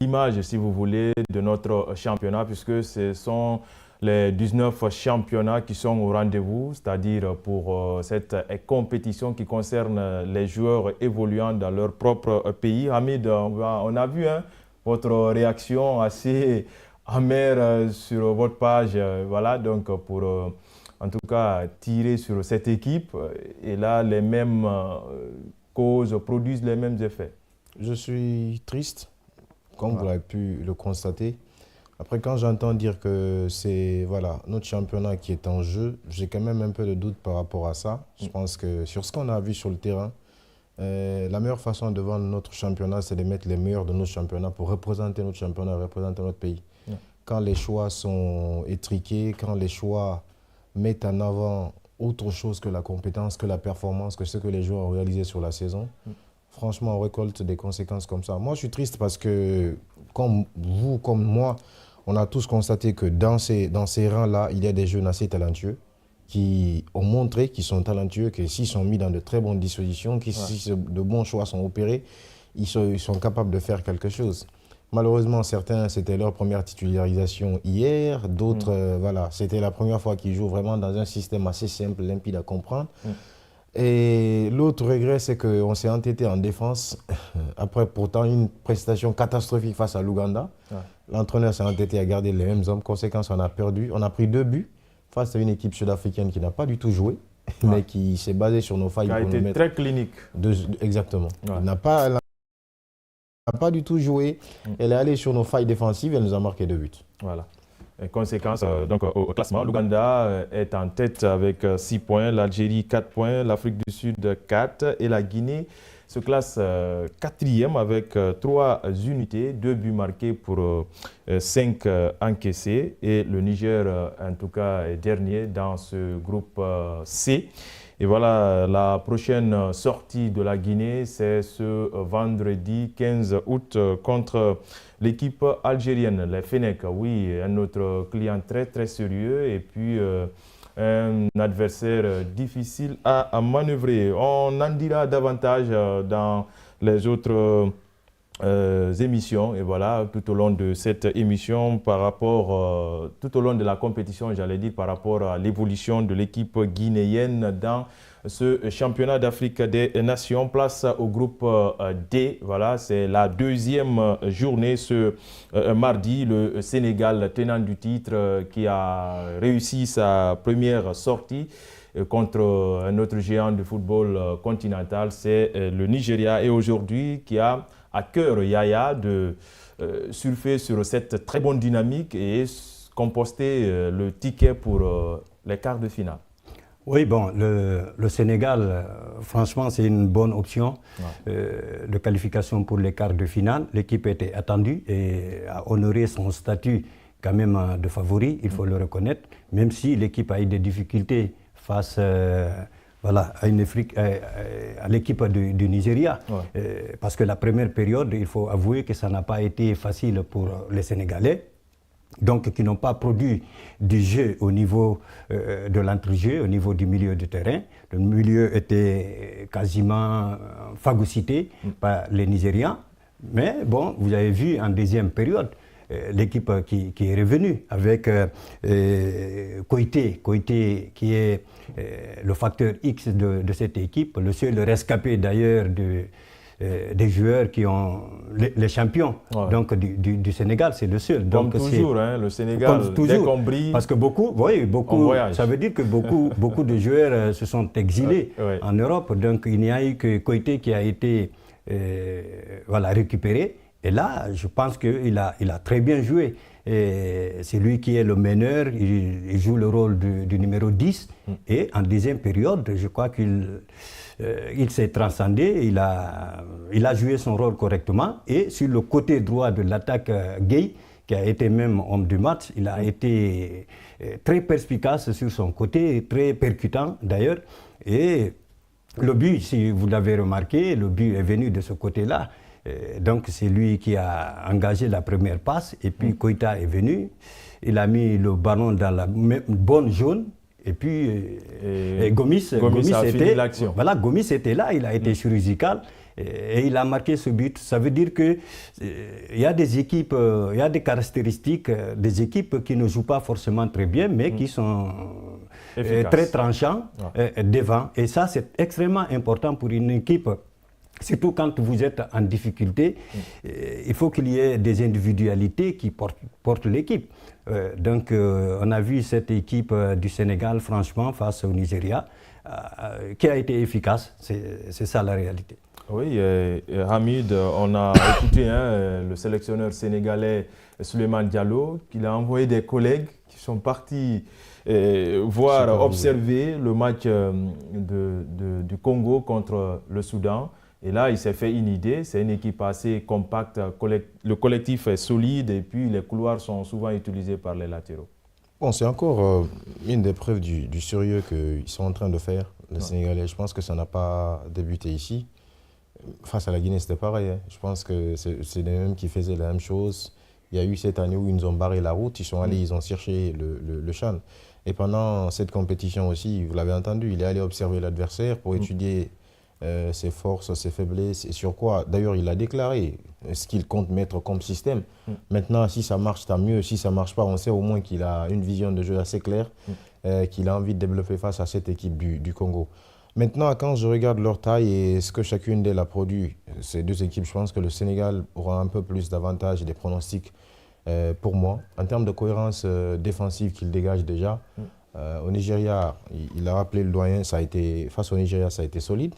l'image, si vous voulez, de notre championnat, puisque ce sont les 19 championnats qui sont au rendez-vous, c'est-à-dire pour cette compétition qui concerne les joueurs évoluant dans leur propre pays. Hamid, on a vu votre réaction assez amère sur votre page. Voilà, donc pour en tout cas tirer sur cette équipe. Et là, les mêmes causes produisent les mêmes effets. Je suis triste, comme vous l'avez pu le constater. Après, quand j'entends dire que c'est notre championnat qui est en jeu, j'ai quand même un peu de doute par rapport à ça. Je pense que sur ce qu'on a vu sur le terrain, la meilleure façon de vendre notre championnat, c'est de mettre les meilleurs de notre championnat pour représenter notre championnat, représenter notre pays. Quand les choix sont étriqués, quand les choix mettent en avant autre chose que la compétence, que la performance, que ce que les joueurs ont réalisé sur la saison, franchement, on récolte des conséquences comme ça. Moi, je suis triste parce que, comme vous, comme moi, on a tous constaté que dans ces rangs-là, il y a des jeunes assez talentueux qui ont montré qu'ils sont talentueux, que s'ils sont mis dans de très bonnes dispositions, que si de bons choix sont opérés, ils sont capables de faire quelque chose. Malheureusement, certains, c'était leur première titularisation hier. D'autres, c'était la première fois qu'ils jouent vraiment dans un système assez simple, limpide à comprendre. Et l'autre regret, c'est qu'on s'est entêté en défense, après pourtant une prestation catastrophique face à l'Ouganda. L'entraîneur s'est entêté à garder les mêmes hommes. Conséquence, on a perdu. On a pris 2 buts face à une équipe sud-africaine qui n'a pas du tout joué, mais qui s'est basée sur nos failles. Qui a été très clinique. Exactement. Elle n'a pas du tout joué. Elle est allée sur nos failles défensives et elle nous a marqué 2 buts. Voilà. Conséquence, donc, au classement, l'Ouganda est en tête avec 6 points, l'Algérie 4 points, l'Afrique du Sud 4 et la Guinée se classe 4e avec 3 unités, 2 buts marqués pour 5 encaissés et le Niger en tout cas est dernier dans ce groupe C. Et voilà, la prochaine sortie de la Guinée, c'est ce vendredi 15 août contre l'équipe algérienne, les Fennecs. Oui, un autre client très très sérieux et puis un adversaire difficile à manœuvrer. On en dira davantage dans les autres émissions et voilà, tout au long de cette émission par rapport, tout au long de la compétition, j'allais dire par rapport à l'évolution de l'équipe guinéenne dans ce championnat d'Afrique des Nations. Place au groupe D, voilà, c'est la 2e journée ce mardi. Le Sénégal, tenant du titre, qui a réussi sa première sortie contre un autre géant du football continental, c'est le Nigeria. Et aujourd'hui, qui a à cœur, Yaya, de surfer sur cette très bonne dynamique et composter le ticket pour les quarts de finale. Oui, bon, le Sénégal, franchement, c'est une bonne option de qualification pour les quarts de finale. L'équipe était attendue et a honoré son statut quand même de favori, il faut le reconnaître, même si l'équipe a eu des difficultés face à l'équipe du Nigeria. Parce que la première période, il faut avouer que ça n'a pas été facile pour les Sénégalais. Donc, qui n'ont pas produit du jeu au niveau de l'entrejeu, au niveau du milieu de terrain. Le milieu était quasiment phagocyté par les Nigérians. Mais bon, vous avez vu en deuxième période, l'équipe qui est revenue avec Koité qui est le facteur X de cette équipe, le seul rescapé d'ailleurs des joueurs qui ont les champions donc du Sénégal, c'est le seul. Donc comme toujours, le Sénégal, dès qu'on brille, parce que beaucoup, ça veut dire que beaucoup de joueurs se sont exilés en Europe. Donc il n'y a eu que Koité qui a été récupéré. Et là, je pense qu'il a très bien joué. C'est lui qui est le meneur, il joue le rôle du numéro 10. Et en deuxième période, je crois qu'il s'est transcendé, il a joué son rôle correctement. Et sur le côté droit de l'attaque, Gueye, qui a été même homme du match, il a été très perspicace sur son côté, très percutant d'ailleurs. Et le but, si vous l'avez remarqué, le but est venu de ce côté-là. Donc c'est lui qui a engagé la première passe et puis Koïta est venu, il a mis le ballon dans la bonne jaune et puis Gomis était là, il a été chirurgical Et il a marqué ce but. Ça veut dire qu'il y a des équipes, il y a des caractéristiques des équipes qui ne jouent pas forcément très bien, mais qui sont très tranchants devant. Et ça, c'est extrêmement important pour une équipe. Surtout quand vous êtes en difficulté, il faut qu'il y ait des individualités qui portent l'équipe. Donc, on a vu cette équipe du Sénégal, franchement, face au Nigeria, qui a été efficace. C'est ça la réalité. Oui, Hamid, on a écouté le sélectionneur sénégalais Souleymane Diallo, qui a envoyé des collègues qui sont partis observer le match du Congo contre le Soudan. Et là, il s'est fait une idée, c'est une équipe assez compacte, le collectif est solide et puis les couloirs sont souvent utilisés par les latéraux. Bon, c'est encore une des preuves du sérieux qu'ils sont en train de faire, les Sénégalais. Je pense que ça n'a pas débuté ici. Face à la Guinée, c'était pareil. Hein. Je pense que c'est les mêmes qui faisaient la même chose. Il y a eu cette année où ils nous ont barré la route, ils sont allés, ils ont cherché le CHAN. Et pendant cette compétition aussi, vous l'avez entendu, il est allé observer l'adversaire pour étudier ses forces, ses faiblesses et sur quoi. D'ailleurs, il a déclaré ce qu'il compte mettre comme système. Maintenant, si ça marche, tant mieux. Si ça ne marche pas, on sait au moins qu'il a une vision de jeu assez claire, qu'il a envie de développer face à cette équipe du Congo. Maintenant, quand je regarde leur taille et ce que chacune d'elles a produit, ces deux équipes, je pense que le Sénégal aura un peu plus d'avantages et des pronostics pour moi. En termes de cohérence défensive qu'il dégage déjà, au Nigeria, il a rappelé le doyen, face au Nigeria, ça a été solide.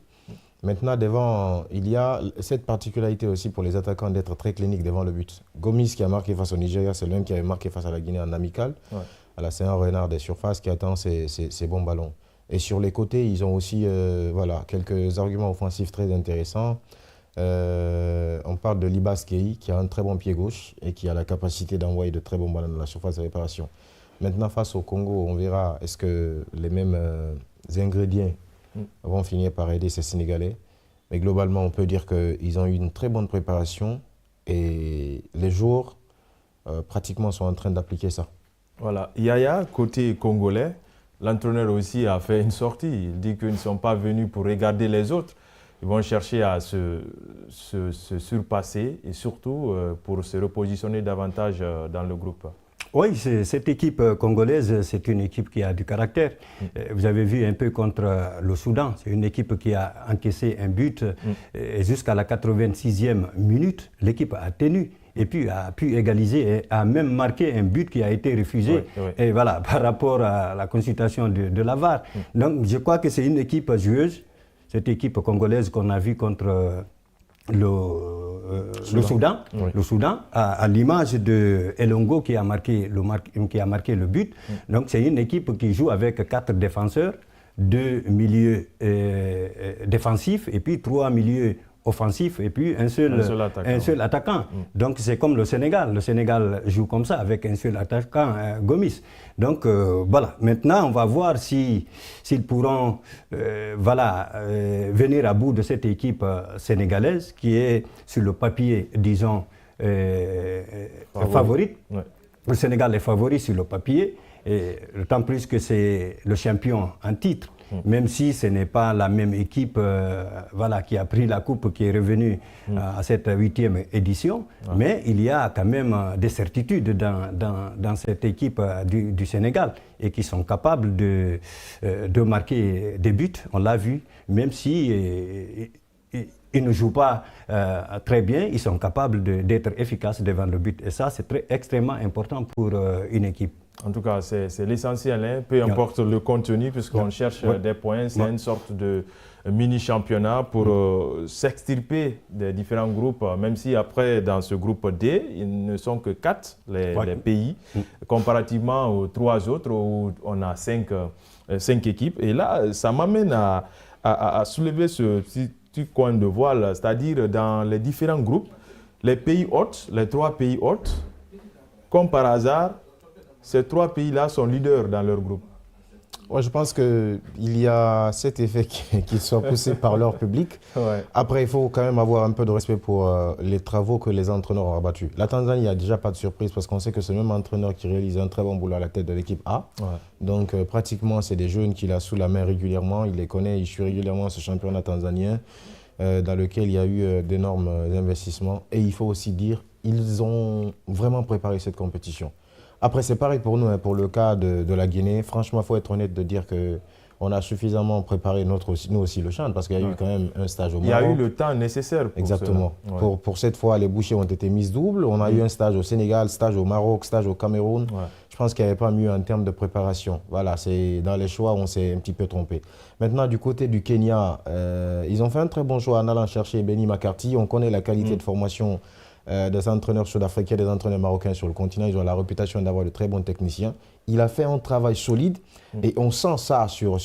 Maintenant, devant, il y a cette particularité aussi pour les attaquants d'être très cliniques devant le but. Gomis, qui a marqué face au Nigeria, c'est le même qui avait marqué face à la Guinée en amical. À la Saint-Renard des surfaces qui attend ces bons ballons. Et sur les côtés, ils ont aussi quelques arguments offensifs très intéressants. On parle de Libas Kei, qui a un très bon pied gauche et qui a la capacité d'envoyer de très bons ballons dans la surface de réparation. Maintenant, face au Congo, on verra est-ce que les mêmes ingrédients vont finir par aider ces Sénégalais. Mais globalement, on peut dire qu'ils ont eu une très bonne préparation et les joueurs pratiquement sont en train d'appliquer ça. Voilà. Yaya, côté congolais, l'entraîneur aussi a fait une sortie. Il dit qu'ils ne sont pas venus pour regarder les autres. Ils vont chercher à se surpasser et surtout pour se repositionner davantage dans le groupe. Oui, cette équipe congolaise, c'est une équipe qui a du caractère. Vous avez vu un peu contre le Soudan, c'est une équipe qui a encaissé un but et jusqu'à la 86e minute, l'équipe a tenu et puis a pu égaliser et a même marqué un but qui a été refusé. Et voilà, par rapport à la consultation de la VAR. Donc je crois que c'est une équipe joueuse, cette équipe congolaise qu'on a vue contre le Soudan, à l'image de Elongo qui a marqué le but. Donc c'est une équipe qui joue avec 4 défenseurs, 2 milieux défensifs et puis 3 milieux offensifs et puis un seul attaquant. Donc c'est comme le Sénégal. Le Sénégal joue comme ça avec un seul attaquant, Gomis. Donc voilà, maintenant on va voir s'ils pourront venir à bout de cette équipe sénégalaise qui est sur le papier, disons, favorite. Le Sénégal est favori sur le papier, et d'autant plus que c'est le champion en titre. Même si ce n'est pas la même équipe qui a pris la coupe, qui est revenue à cette 8e édition, mais il y a quand même des certitudes dans cette équipe du Sénégal et qui sont capables de marquer des buts, on l'a vu, même si ils ne jouent pas très bien, ils sont capables d'être efficaces devant le but. Et ça, c'est extrêmement important pour une équipe. En tout cas, c'est l'essentiel, hein, peu importe le contenu, puisqu'on cherche des points. C'est une sorte de mini-championnat pour s'extirper des différents groupes, même si après, dans ce groupe D, ils ne sont que 4, les pays, comparativement aux 3 autres où on a 5 équipes. Et là, ça m'amène à soulever ce petit coin de voile, c'est-à-dire dans les différents groupes, les pays hôtes, les 3 pays hôtes, comme par hasard, ces 3 pays-là sont leaders dans leur groupe. Ouais, je pense qu'il y a cet effet qu'ils soient poussés par leur public. Après, il faut quand même avoir un peu de respect pour les travaux que les entraîneurs ont abattus. La Tanzanie, il n'y a déjà pas de surprise parce qu'on sait que c'est le même entraîneur qui réalise un très bon boulot à la tête de l'équipe A. Donc, pratiquement, c'est des jeunes qu'il a sous la main régulièrement. Il les connaît, il suit régulièrement ce championnat tanzanien. dans lequel il y a eu d'énormes investissements. Et il faut aussi dire, ils ont vraiment préparé cette compétition. Après, c'est pareil pour nous, hein, pour le cas de la Guinée. Franchement, il faut être honnête de dire qu'on a suffisamment préparé nous aussi le CHAN, parce qu'il y a eu quand même un stage au Maroc. Il y a eu le temps nécessaire pour Exactement. cela. Ouais. Pour cette fois, les bouchées ont été mises doubles. On a eu un stage au Sénégal, stage au Maroc, stage au Cameroun. Ouais. Je pense qu'il n'y avait pas mieux en termes de préparation. Voilà, c'est dans les choix, on s'est un petit peu trompé. Maintenant, du côté du Kenya, ils ont fait un très bon choix en allant chercher Benny McCarthy. On connaît la qualité de formation des entraîneurs sud-africains, des entraîneurs marocains sur le continent. Ils ont la réputation d'avoir de très bons techniciens. Il a fait un travail solide et on sent ça sur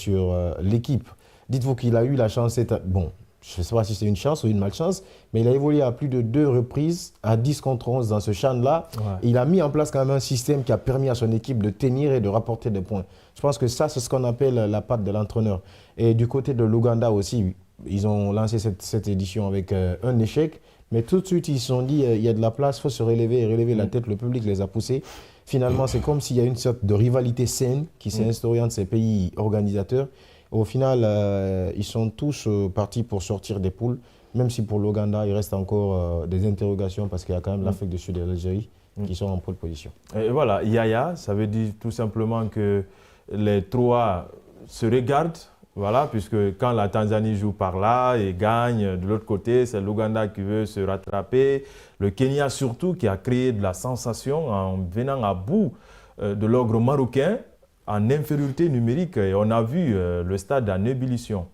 l'équipe. Dites-vous qu'il a eu la chance, bon, je ne sais pas si c'est une chance ou une malchance, mais il a évolué à plus de 2 reprises à 10 contre 11 dans ce CHAN-là. Ouais. Il a mis en place quand même un système qui a permis à son équipe de tenir et de rapporter des points. Je pense que ça, c'est ce qu'on appelle la patte de l'entraîneur. Et du côté de l'Ouganda aussi, ils ont lancé cette édition avec un échec. Mais tout de suite, ils se sont dit, il y a de la place, il faut se relever et relever la tête. Le public les a poussés. Finalement, c'est comme s'il y a une sorte de rivalité saine qui s'est instaurée entre ces pays organisateurs. Au final, ils sont tous partis pour sortir des poules, même si pour l'Ouganda, il reste encore des interrogations parce qu'il y a quand même l'Afrique du Sud et l'Algérie qui sont en pole position. Et voilà, Yaya, ça veut dire tout simplement que les 3 se regardent. Voilà, puisque quand la Tanzanie joue par là et gagne, de l'autre côté, c'est l'Ouganda qui veut se rattraper. Le Kenya surtout qui a créé de la sensation en venant à bout de l'ogre marocain en infériorité numérique. Et on a vu le stade en ébullition.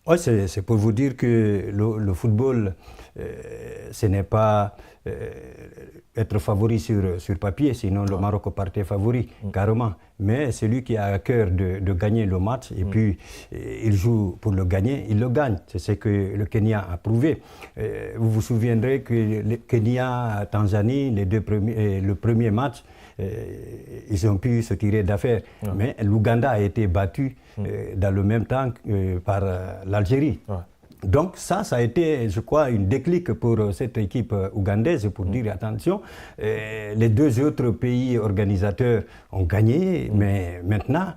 Oui, c'est pour vous dire que le football, ce n'est pas être favori sur papier, sinon le Maroc partait favori, carrément. Mais celui qui a à cœur de gagner le match, et puis il joue pour le gagner, il le gagne. C'est ce que le Kenya a prouvé. Vous vous souviendrez que le Kenya-Tanzanie, le premier match, ils ont pu se tirer d'affaire. Mais l'Ouganda a été battu dans le même temps par l'Algérie. Donc ça a été, je crois, une déclic pour cette équipe ougandaise pour dire attention, les 2 autres pays organisateurs ont gagné, mais maintenant,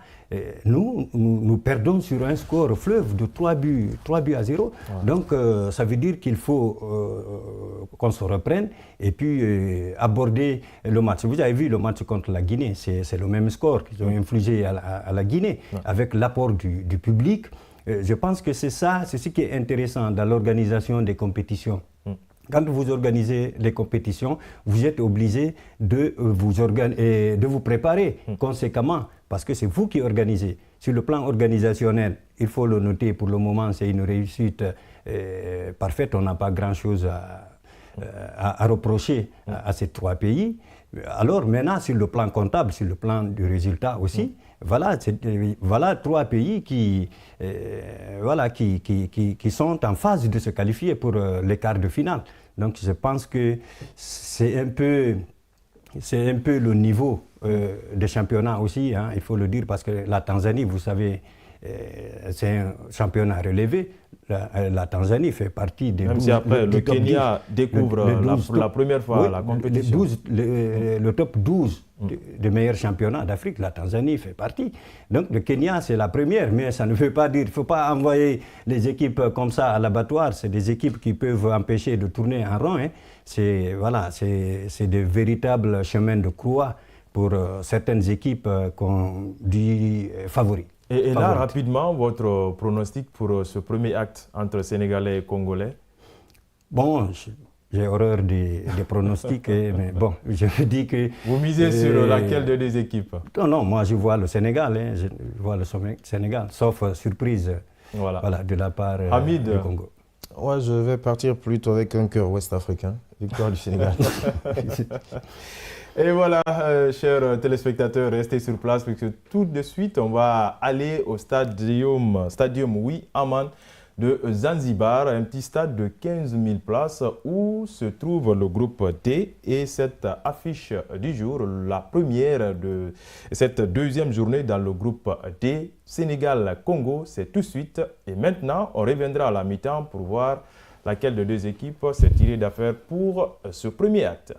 nous perdons sur un score fleuve de 3 buts à 0. Donc ça veut dire qu'il faut qu'on se reprenne et puis aborder le match. Vous avez vu le match contre la Guinée, c'est le même score qu'ils ont infligé à la Guinée, avec l'apport du public. Je pense que c'est ce qui est intéressant dans l'organisation des compétitions. Quand vous organisez les compétitions, vous êtes obligé de vous préparer conséquemment, parce que c'est vous qui organisez. Sur le plan organisationnel, il faut le noter, pour le moment, c'est une réussite parfaite. On n'a pas grand-chose à reprocher à ces 3 pays. Alors maintenant, sur le plan comptable, sur le plan du résultat aussi, voilà 3 pays qui sont en phase de se qualifier pour les quarts de finale. Donc je pense que c'est un peu le niveau des championnats aussi, hein, il faut le dire, parce que la Tanzanie, vous savez, c'est un championnat relevé. La Tanzanie fait partie des 12. Même si après, le Kenya découvre pour la première fois la compétition. Le top 12 des meilleurs championnats d'Afrique, la Tanzanie fait partie. Donc le Kenya, c'est la première, mais ça ne veut pas dire, il ne faut pas envoyer les équipes comme ça à l'abattoir. C'est des équipes qui peuvent empêcher de tourner en rond. Hein. C'est des véritables chemins de croix pour certaines équipes qu'on dit favoris. Et là, rapidement, votre pronostic pour ce premier acte entre Sénégalais et Congolais? Bon, j'ai horreur des pronostics, mais bon, je me dis que... Vous misez sur laquelle de 2 équipes? Non, moi je vois le Sénégal, hein, je vois le Sénégal, sauf surprise de la part du Congo. Ouais, je vais partir plutôt avec un cœur ouest-africain, victoire du Sénégal. Et voilà, chers téléspectateurs, restez sur place parce que tout de suite, on va aller au Stadium Aman de Zanzibar, un petit stade de 15 000 places où se trouve le groupe D. Et cette affiche du jour, la première de cette 2e journée dans le groupe D, Sénégal-Congo, c'est tout de suite. Et maintenant, on reviendra à la mi-temps pour voir laquelle de 2 équipes s'est tirée d'affaire pour ce premier acte.